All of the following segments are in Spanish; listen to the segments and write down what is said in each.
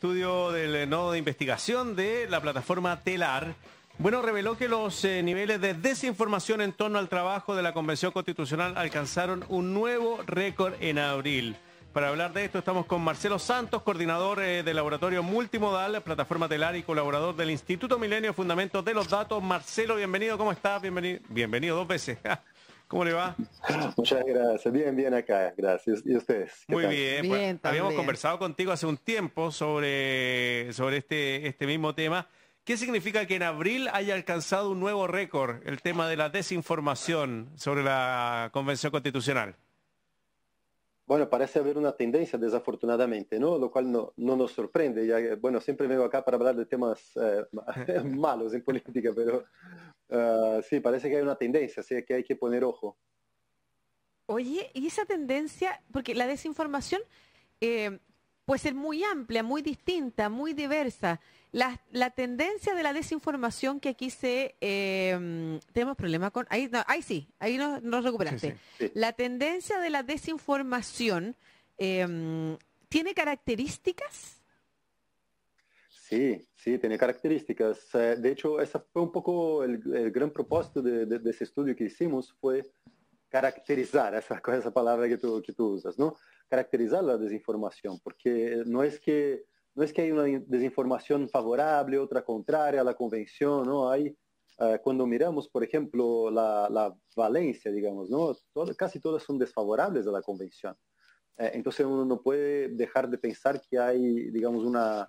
estudio del nodo de investigación de la plataforma Telar, bueno, reveló que los niveles de desinformación en torno al trabajo de la Convención Constitucional alcanzaron un nuevo récord en abril. Para hablar de esto estamos con Marcelo Santos, coordinador del laboratorio multimodal, plataforma Telar y colaborador del Instituto Milenio Fundamentos de los Datos. Marcelo, bienvenido, ¿cómo estás? Bienvenido dos veces. ¿Cómo le va? Muchas gracias, bien acá, gracias. ¿Y ustedes? Muy bien, pues, Bien, habíamos también. conversado contigo hace un tiempo sobre este mismo tema. ¿Qué significa que en abril haya alcanzado un nuevo récord el tema de la desinformación sobre la Convención Constitucional? Bueno, parece haber una tendencia, desafortunadamente, ¿no? Lo cual no nos sorprende. Ya, bueno, siempre vengo acá para hablar de temas malos en política, pero sí, parece que hay una tendencia, así que hay que poner ojo. Oye, y esa tendencia, porque la desinformación puede ser muy amplia, muy distinta, muy diversa. La tendencia de la desinformación que aquí tenemos problemas con... Ahí, no, ahí sí, ahí nos recuperaste. Sí. Sí, La tendencia de la desinformación tiene características. sí, tiene características. De hecho, ese fue un poco el gran propósito de ese estudio que hicimos, fue caracterizar esa palabra que tú usas, ¿no? Caracterizar la desinformación, porque no es que hay una desinformación favorable, otra contraria a la convención, ¿no? Hay, cuando miramos, por ejemplo, la valencia, digamos, ¿no? Casi todas son desfavorables a la convención. Entonces uno no puede dejar de pensar que hay, digamos, una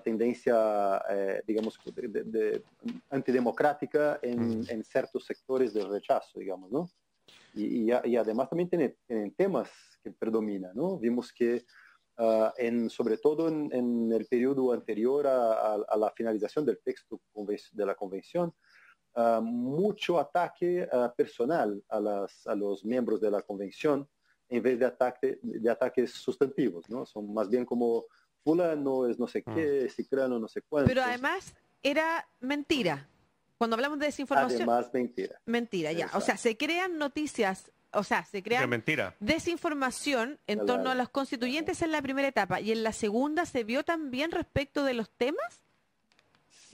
tendencia, digamos, antidemocrática en ciertos sectores del rechazo, digamos, ¿no? Y además también tienen temas que predominan, ¿no? Vimos que sobre todo en el periodo anterior a la finalización del texto de la convención, mucho ataque personal a los miembros de la convención en vez de ataques sustantivos, ¿no? Son más bien como fulano es no sé qué, ciclano no sé Pero cuánto. además era mentira. Cuando hablamos de desinformación, Además, mentira. mentira, ya. O sea, Exacto. se crean noticias, o sea, se Es crean mentira. desinformación en torno a Claro. los constituyentes en la primera etapa. ¿Y en la segunda se vio también respecto de los temas?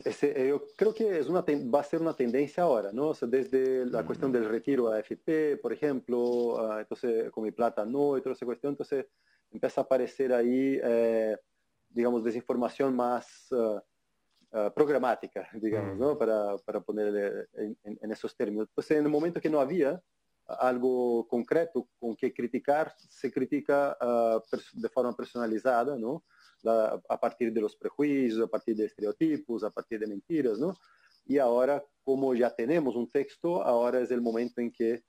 Yo creo que va a ser una tendencia ahora, ¿no? O sea, desde la cuestión del retiro a AFP, por ejemplo, entonces con mi plata no, y toda esa cuestión, entonces empieza a aparecer ahí, digamos, desinformación más programática, digamos, ¿no? Para ponerle en esos términos. Pues en el momento que no había algo concreto con que criticar, se critica de forma personalizada, ¿no? A partir de los prejuicios, a partir de estereotipos, a partir de mentiras, ¿no? Y ahora, como ya tenemos un texto, ahora es el momento en que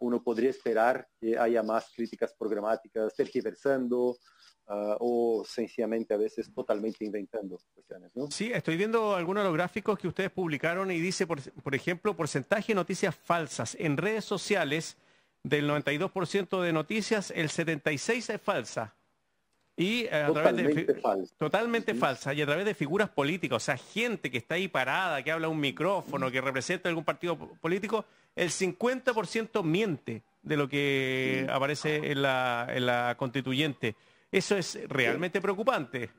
uno podría esperar que haya más críticas programáticas, tergiversando o sencillamente a veces totalmente inventando cuestiones, ¿no? Sí, estoy viendo algunos de los gráficos que ustedes publicaron y dice, por ejemplo, porcentaje de noticias falsas. En redes sociales, del 92% de noticias, el 76% es falsa. Y a través Totalmente falso. totalmente Uh-huh. falsa, y a través de figuras políticas, o sea, gente que está ahí parada, que habla a un micrófono, que representa algún partido político, el 50% miente de lo que aparece en la constituyente. Eso es Sí. realmente preocupante.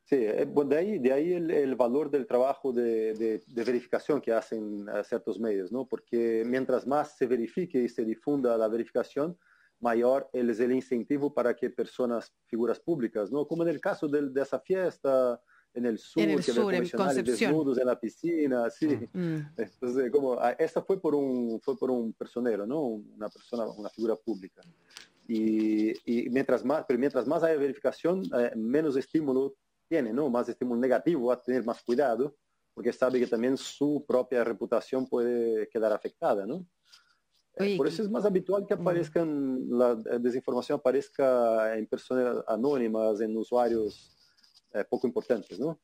Sí, bueno, de ahí el valor del trabajo de verificación que hacen ciertos medios, ¿no? Porque mientras más se verifique y se difunda la verificación, mayor es el incentivo para que personas, figuras públicas, ¿no? Como en el caso de esa fiesta en el En el sur, que había sur, en convencionales Concepción. desnudos en la piscina, sí. Mm. Entonces, como, esta fue por un personero, ¿no? Una persona, una figura pública. Y mientras más haya verificación, menos estímulo tiene, ¿no? Más estímulo negativo, va a tener más cuidado, porque sabe que también su propia reputación puede quedar afectada, ¿no? Oye, Por eso es más habitual que mm. la desinformación aparezca en personas anónimas, en usuarios poco importantes, ¿no?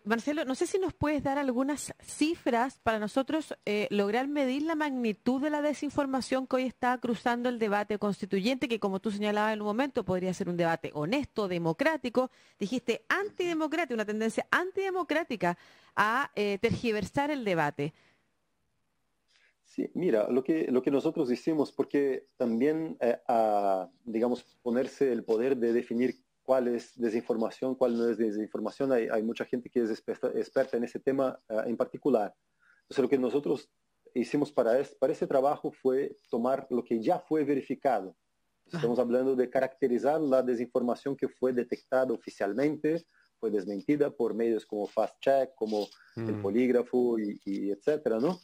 Marcelo, no sé si nos puedes dar algunas cifras para nosotros lograr medir la magnitud de la desinformación que hoy está cruzando el debate constituyente, que como tú señalabas en un momento podría ser un debate honesto, democrático. Dijiste antidemocrático, una tendencia antidemocrática a tergiversar el debate. Sí, mira, lo que nosotros hicimos, porque también, digamos, ponerse el poder de definir cuál es desinformación, cuál no es desinformación. Hay mucha gente que es experta en ese tema en particular. Entonces, lo que nosotros hicimos para ese trabajo fue tomar lo que ya fue verificado. Estamos hablando de caracterizar la desinformación que fue detectada oficialmente, fue desmentida por medios como Fast Check, como el Polígrafo y etcétera, ¿no?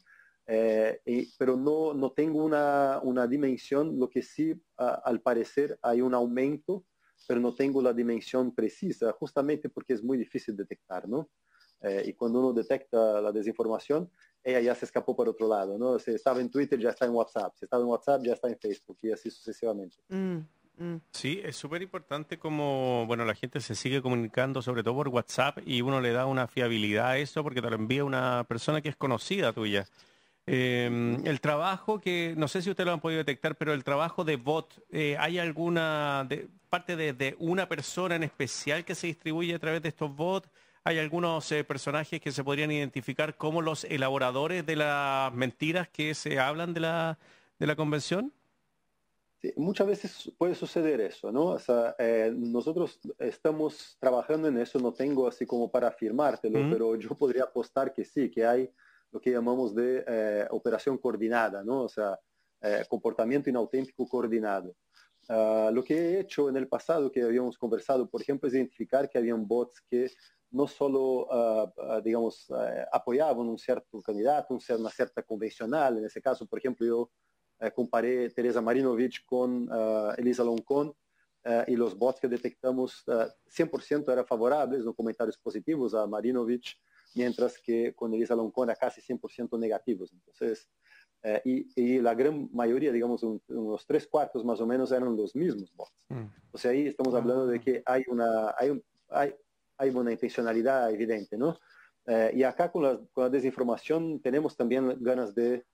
Pero no tengo una dimensión, lo que sí, al parecer, hay un aumento, pero no tengo la dimensión precisa, justamente porque es muy difícil detectar, ¿no? Y cuando uno detecta la desinformación, ella ya se escapó por otro lado, ¿no? Si estaba en Twitter, ya está en WhatsApp. Si estaba en WhatsApp, ya está en Facebook y así sucesivamente. Sí, es súper importante como, bueno, la gente se sigue comunicando sobre todo por WhatsApp y uno le da una fiabilidad a eso porque te lo envía una persona que es conocida tuya. El trabajo que, no sé si ustedes lo han podido detectar, pero el trabajo de bot, ¿hay alguna parte de una persona en especial que se distribuye a través de estos bots? ¿Hay algunos personajes que se podrían identificar como los elaboradores de las mentiras que se hablan de la convención? Sí, muchas veces puede suceder eso, ¿no? O sea, nosotros estamos trabajando en eso, no tengo así como para afirmártelo, pero yo podría apostar que sí, que hay lo que llamamos de operación coordinada, ¿no? O sea, comportamiento inauténtico coordinado. Lo que he hecho en el pasado, que habíamos conversado, por ejemplo, es identificar que habían bots que no solo, digamos, apoyaban un cierto candidato, una cierta convencional. En ese caso, por ejemplo, yo comparé Teresa Marinovich con Elisa Loncón y los bots que detectamos 100% eran favorables, no comentarios positivos a Marinovich, mientras que con Elisa Loncón era casi 100% negativos. Entonces, y la gran mayoría, digamos, unos 3/4 más o menos eran los mismos bots. O sea, ahí estamos hablando de que hay una intencionalidad evidente, ¿no? Y acá con la desinformación tenemos también ganas de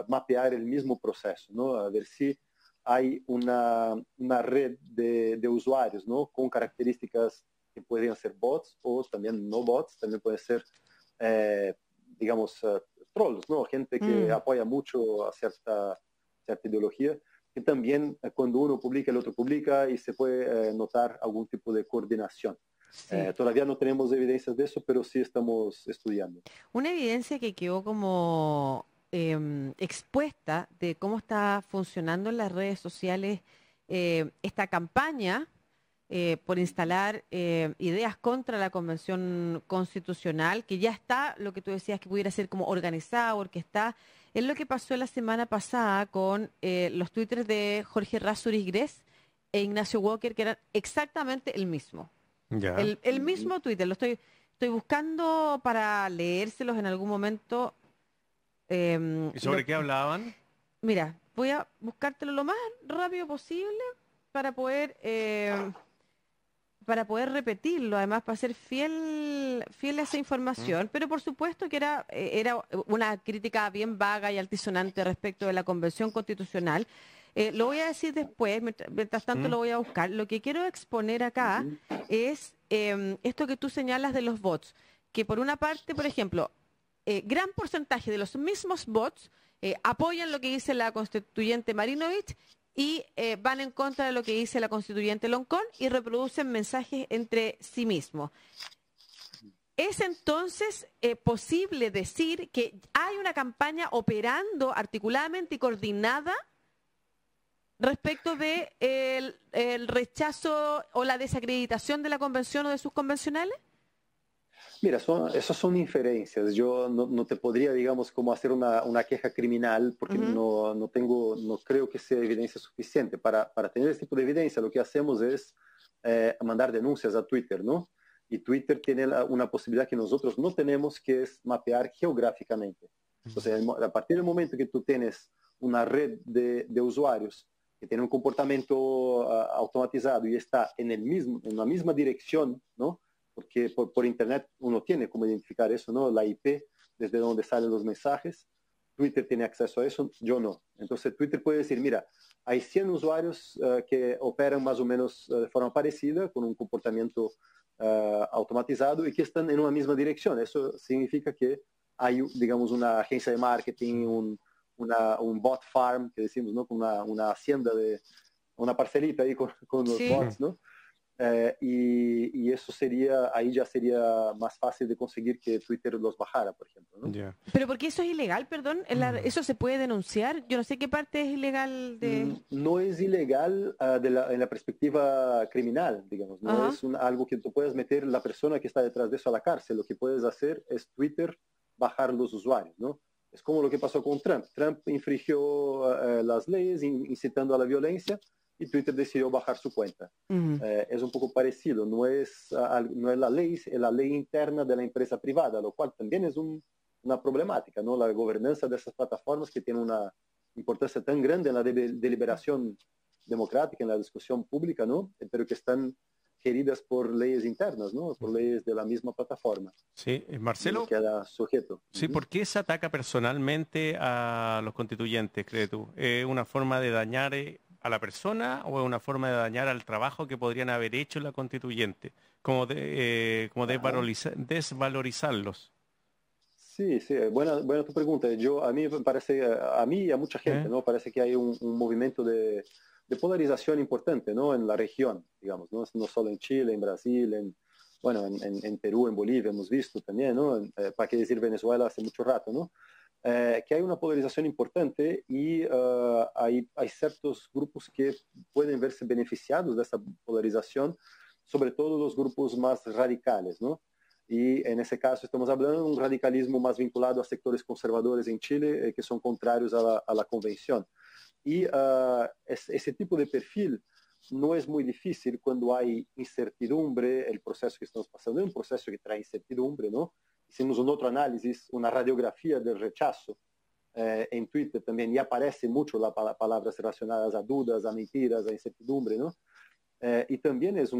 mapear el mismo proceso, ¿no? A ver si hay una red de usuarios, ¿no? Con características que pueden ser bots o también no bots, también puede ser, digamos, trolls, ¿no? Gente que apoya mucho a cierta ideología, que también cuando uno publica, el otro publica y se puede notar algún tipo de coordinación. Sí. Todavía no tenemos evidencias de eso, pero sí estamos estudiando. Una evidencia que quedó como expuesta de cómo está funcionando en las redes sociales esta campaña por instalar ideas contra la Convención Constitucional, que ya está, lo que tú decías que pudiera ser como organizada, orquestada, es lo que pasó la semana pasada con los twitters de Jorge Razuriz e Ignacio Walker, que eran exactamente el mismo. Ya. El mismo Twitter, estoy buscando para leérselos en algún momento. ¿Y sobre qué hablaban? Mira, voy a buscártelo lo más rápido posible para poder repetirlo, además para ser fiel a esa información, pero por supuesto que era una crítica bien vaga y altisonante respecto de la Convención Constitucional. Lo voy a decir después, mientras tanto lo voy a buscar. Lo que quiero exponer acá es esto que tú señalas de los bots, que por una parte, por ejemplo, gran porcentaje de los mismos bots apoyan lo que dice la constituyente Marinovich y van en contra de lo que dice la constituyente Loncón y reproducen mensajes entre sí mismos. ¿Es entonces posible decir que hay una campaña operando articuladamente y coordinada respecto de el rechazo o la desacreditación de la convención o de sus convencionales? Mira, esas son inferencias. Yo no te podría, digamos, como hacer una queja criminal porque no creo que sea evidencia suficiente. Para tener este tipo de evidencia, lo que hacemos es mandar denuncias a Twitter, ¿no? Y Twitter tiene una posibilidad que nosotros no tenemos, que es mapear geográficamente. Entonces, a partir del momento que tú tienes una red de usuarios que tiene un comportamiento automatizado y está en la misma dirección, ¿no? Porque por Internet uno tiene cómo identificar eso, ¿no? La IP, desde donde salen los mensajes. Twitter tiene acceso a eso, yo no. Entonces Twitter puede decir, mira, hay 100 usuarios que operan más o menos de forma parecida, con un comportamiento automatizado y que están en una misma dirección. Eso significa que hay, digamos, una agencia de marketing, un bot farm, que decimos, ¿no? Una hacienda una parcelita ahí con los bots, ¿no? y eso sería, ahí ya sería más fácil de conseguir que Twitter los bajara, por ejemplo, ¿no? Ya. Pero porque eso es ilegal, perdón, eso se puede denunciar. Yo no sé qué parte es ilegal de... No es ilegal en la perspectiva criminal, digamos, no Ajá. es algo que tú puedes meter la persona que está detrás de eso a la cárcel. Lo que puedes hacer es Twitter bajar los usuarios, ¿no? Es como lo que pasó con Trump. Trump infringió las leyes incitando a la violencia y Twitter decidió bajar su cuenta. Es un poco parecido, no es la ley, es la ley interna de la empresa privada, lo cual también es una problemática, ¿no? La gobernanza de esas plataformas que tiene una importancia tan grande en la deliberación democrática, en la discusión pública, ¿no? Pero que están geridas por leyes internas, ¿no? Por leyes de la misma plataforma. Sí, Marcelo. Queda sujeto. Sí, ¿por qué se ataca personalmente a los constituyentes, crees tú? ¿Es una forma de dañar a la persona o es una forma de dañar al trabajo que podrían haber hecho la constituyente? Como desvalorizarlos. Sí, sí, buena tu pregunta. A mí me parece, a mí y a mucha gente, ¿no? Parece que hay un movimiento de polarización importante, ¿no? En la región, digamos, ¿no? No solo en Chile, en Brasil, en Perú, en Bolivia hemos visto también, ¿no? Para qué decir Venezuela hace mucho rato, ¿no? Que hay una polarización importante y hay ciertos grupos que pueden verse beneficiados de esta polarización, sobre todo los grupos más radicales, ¿no? Y en ese caso estamos hablando de un radicalismo más vinculado a sectores conservadores en Chile que son contrarios a la convención. Y ese tipo de perfil no es muy difícil cuando hay incertidumbre. El proceso que estamos pasando es un proceso que trae incertidumbre, ¿no? Hicimos un otro análisis, una radiografía del rechazo en Twitter también, y aparece mucho las palabras relacionadas a dudas, a mentiras, a incertidumbre, ¿no? Y también es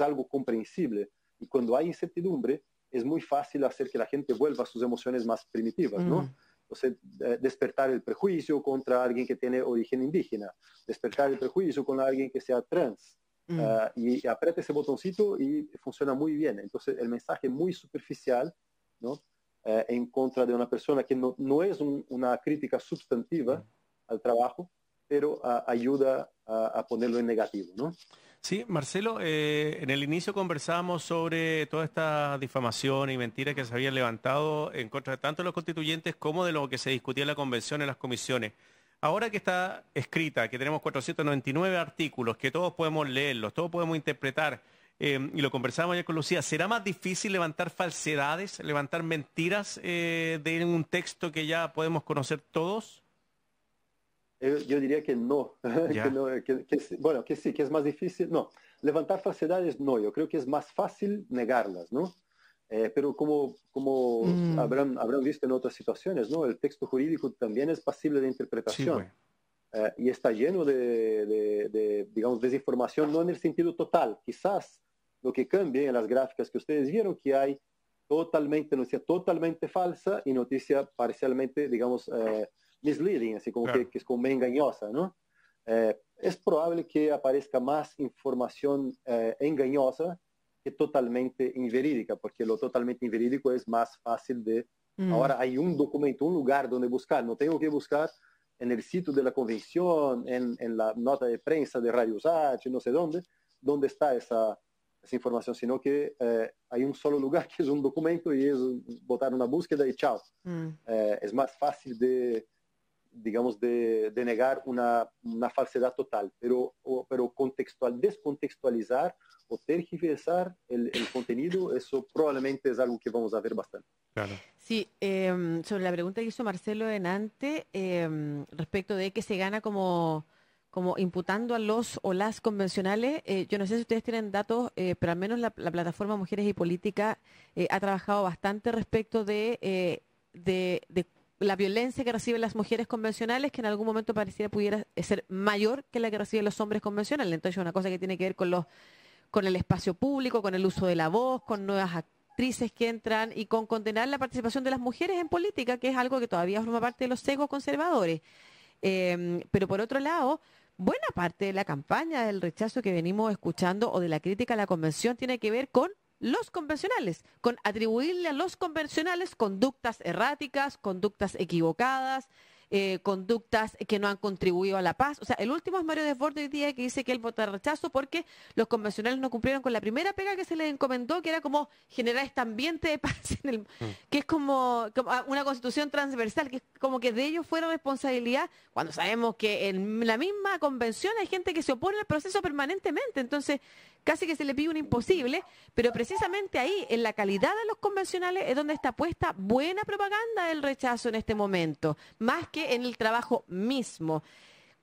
algo comprensible. Y cuando hay incertidumbre, es muy fácil hacer que la gente vuelva a sus emociones más primitivas, ¿no? Entonces, despertar el prejuicio contra alguien que tiene origen indígena, despertar el prejuicio con alguien que sea trans, y aprieta ese botoncito y funciona muy bien. Entonces, el mensaje muy superficial, ¿no? En contra de una persona que no es una crítica sustantiva al trabajo, pero ayuda a ponerlo en negativo, ¿no? Sí, Marcelo, en el inicio conversábamos sobre toda esta difamación y mentiras que se habían levantado en contra de tanto de los constituyentes como de lo que se discutía en la convención, en las comisiones. Ahora que está escrita, que tenemos 499 artículos, que todos podemos leerlos, todos podemos interpretar, y lo conversábamos ayer con Lucía, ¿será más difícil levantar falsedades, levantar mentiras de un texto que ya podemos conocer todos? Yo diría que no, que sí, que es más difícil. No, levantar falsedades no, yo creo que es más fácil negarlas, ¿no? Pero como habrán visto en otras situaciones, ¿no? El texto jurídico también es pasible de interpretación. Sí, y está lleno digamos, desinformación, no en el sentido total. Quizás lo que cambie en las gráficas que ustedes vieron, que hay noticia totalmente falsa y noticia parcialmente, digamos, misleading, así como claro, que es como engañosa, ¿no? Es probable que aparezca más información engañosa que totalmente inverídica, porque lo totalmente inverídico es más fácil de... Ahora hay un documento, un lugar donde buscar, no tengo que buscar en el sitio de la convención, en la nota de prensa de Radio Usach, no sé dónde está esa información, sino que hay un solo lugar que es un documento y es botar una búsqueda y chao. Es más fácil digamos, de negar una falsedad total, pero descontextualizar o tergiversar el contenido, eso probablemente es algo que vamos a ver bastante. Claro. Sí, sobre la pregunta que hizo Marcelo en antes, respecto de que se gana como imputando a los o las convencionales, yo no sé si ustedes tienen datos, pero al menos la plataforma Mujeres y Política ha trabajado bastante respecto de la violencia que reciben las mujeres convencionales, que en algún momento pudiera ser mayor que la que reciben los hombres convencionales. Entonces es una cosa que tiene que ver con el espacio público, con el uso de la voz, con nuevas actrices que entran y con condenar la participación de las mujeres en política, que es algo que todavía forma parte de los sesgos conservadores. Pero por otro lado, buena parte de la campaña del rechazo que venimos escuchando o de la crítica a la convención tiene que ver con los convencionales, con atribuirle a los convencionales conductas erráticas, conductas equivocadas, conductas que no han contribuido a la paz. O sea, el último es Mario Desbordes hoy día, que dice que él vota rechazo porque los convencionales no cumplieron con la primera pega que se les encomendó, que era como generar este ambiente de paz, que es como una constitución transversal, que es como que de ellos fuera responsabilidad, cuando sabemos que en la misma convención hay gente que se opone al proceso permanentemente. Entonces, casi que se le pide un imposible, pero precisamente ahí, en la calidad de los convencionales, es donde está puesta buena propaganda del rechazo en este momento, más que en el trabajo mismo.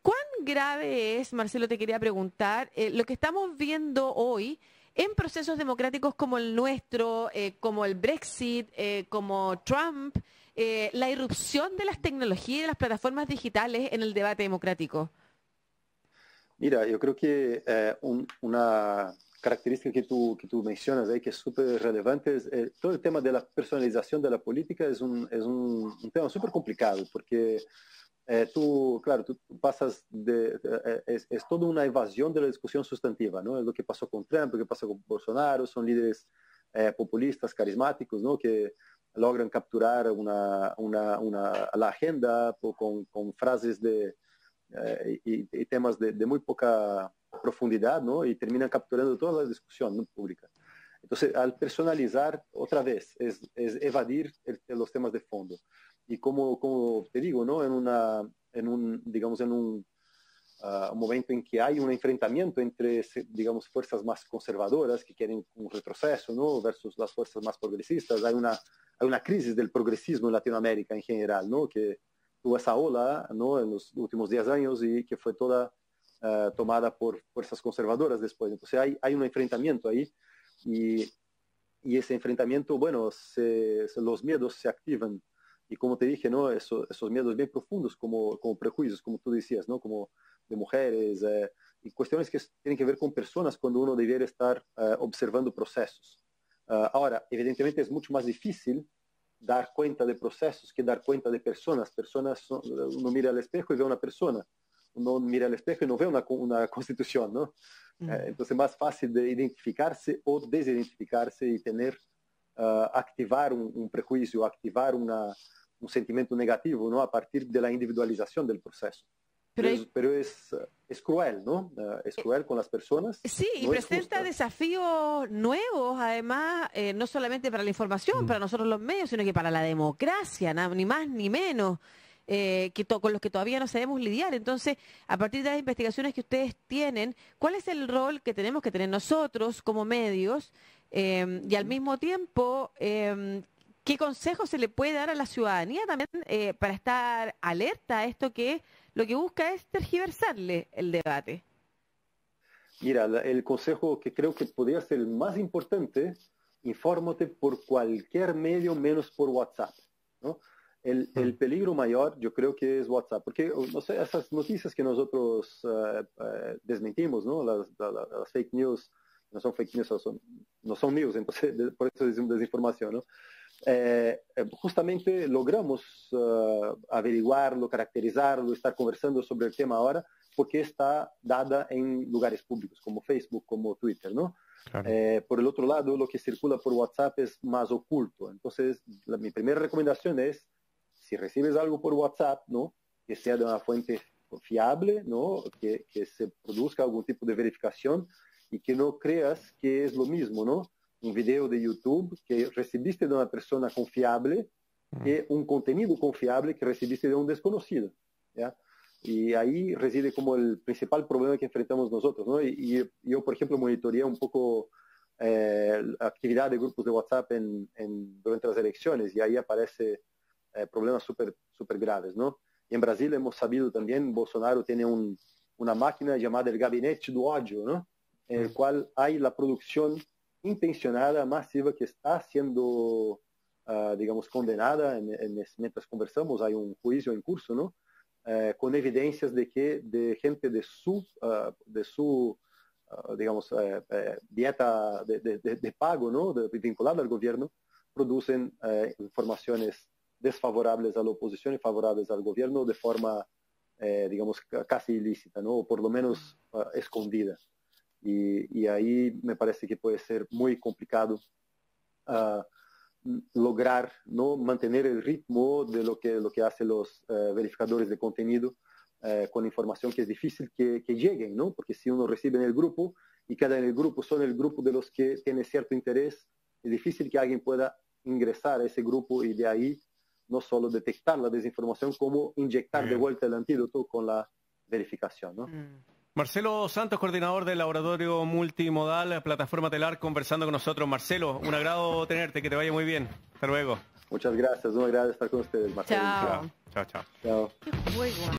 ¿Cuán grave es, Marcelo, te quería preguntar, lo que estamos viendo hoy en procesos democráticos como el nuestro, como el Brexit, como Trump, la irrupción de las tecnologías y de las plataformas digitales en el debate democrático? Mira, yo creo que una característica que tú mencionas ahí que es súper relevante es todo el tema de la personalización de la política es un tema súper complicado porque tú, claro, tú pasas es toda una evasión de la discusión sustantiva, ¿no? Es lo que pasó con Trump, lo que pasó con Bolsonaro, son líderes populistas, carismáticos, ¿no? Que logran capturar la agenda con frases y temas de muy poca profundidad, ¿no? Y terminan capturando toda la discusión, ¿no?, pública. Entonces, al personalizar, otra vez, es evadir los temas de fondo. Y como te digo, ¿no? Digamos, en un momento en que hay un enfrentamiento entre, digamos, fuerzas más conservadoras que quieren un retroceso, ¿no?, versus las fuerzas más progresistas, hay una crisis del progresismo en Latinoamérica en general, ¿no?, que tuvo esa ola, ¿no?, en los últimos 10 años y que fue toda tomada por fuerzas conservadoras después. Entonces hay un enfrentamiento ahí y ese enfrentamiento, bueno, los miedos se activan. Y como te dije, ¿no?, esos miedos bien profundos como prejuicios, como tú decías, ¿no?, como de mujeres, y cuestiones que tienen que ver con personas cuando uno debería estar observando procesos. Ahora, evidentemente es mucho más difícil dar cuenta de procesos que dar cuenta de personas. Uno mira al espejo y ve una persona. Uno mira al espejo y no ve una constitución, ¿no? Entonces es más fácil de identificarse o desidentificarse y activar un prejuicio, activar un sentimiento negativo, ¿no?, a partir de la individualización del proceso. Pero es cruel, ¿no? Es cruel con las personas. Sí, y no presenta desafíos nuevos, además, no solamente para la información, para nosotros los medios, sino que para la democracia, ni más ni menos, con los que todavía no sabemos lidiar. Entonces, a partir de las investigaciones que ustedes tienen, ¿cuál es el rol que tenemos que tener nosotros como medios? Y al mismo tiempo, ¿qué consejo se le puede dar a la ciudadanía también para estar alerta a esto que lo que busca es tergiversarle el debate? Mira, el consejo que creo que podría ser el más importante, infórmate por cualquier medio menos por WhatsApp, ¿no? El peligro mayor yo creo que es WhatsApp, porque, no sé, esas noticias que nosotros desmentimos, ¿no?, las fake news, no son fake news, no son news, entonces por eso es desinformación, ¿no? Justamente logramos averiguarlo, caracterizarlo, estar conversando sobre el tema ahora, porque está dada en lugares públicos, como Facebook, como Twitter, ¿no? Claro. Por el otro lado, lo que circula por WhatsApp es más oculto. Entonces, mi primera recomendación es, si recibes algo por WhatsApp, ¿no?, que sea de una fuente fiable, ¿no?, que se produzca algún tipo de verificación y que no creas que es lo mismo, ¿no?, un video de YouTube que recibiste de una persona confiable que un contenido confiable que recibiste de un desconocido, ¿ya? Y ahí reside como el principal problema que enfrentamos nosotros, ¿no? Y yo, por ejemplo, monitoreé un poco la actividad de grupos de WhatsApp durante las elecciones y ahí aparece problemas súper graves, ¿no? Y en Brasil hemos sabido también, Bolsonaro tiene una máquina llamada el gabinete do ódio, ¿no?, en el cual hay la producción intencionada, masiva, que está siendo, digamos, condenada. Mientras conversamos, hay un juicio en curso, ¿no?, con evidencias de gente de su digamos, dieta de pago, ¿no?, vinculada al gobierno, producen informaciones desfavorables a la oposición y favorables al gobierno de forma, digamos, casi ilícita, ¿no?, o por lo menos escondida. Y ahí me parece que puede ser muy complicado lograr, ¿no?, mantener el ritmo de lo que hacen los verificadores de contenido con información que es difícil que lleguen, ¿no? Porque si uno recibe en el grupo y queda en el grupo, son el grupo de los que tiene cierto interés, es difícil que alguien pueda ingresar a ese grupo y de ahí no solo detectar la desinformación, como inyectar de vuelta el antídoto con la verificación, ¿no? Marcelo Santos, coordinador del Laboratorio Multimodal, Plataforma Telar, conversando con nosotros. Marcelo, un agrado tenerte, que te vaya muy bien. Hasta luego. Muchas gracias, un agrado estar con ustedes, Marcelo. Chao. Chao, chao. Chao. Qué juego.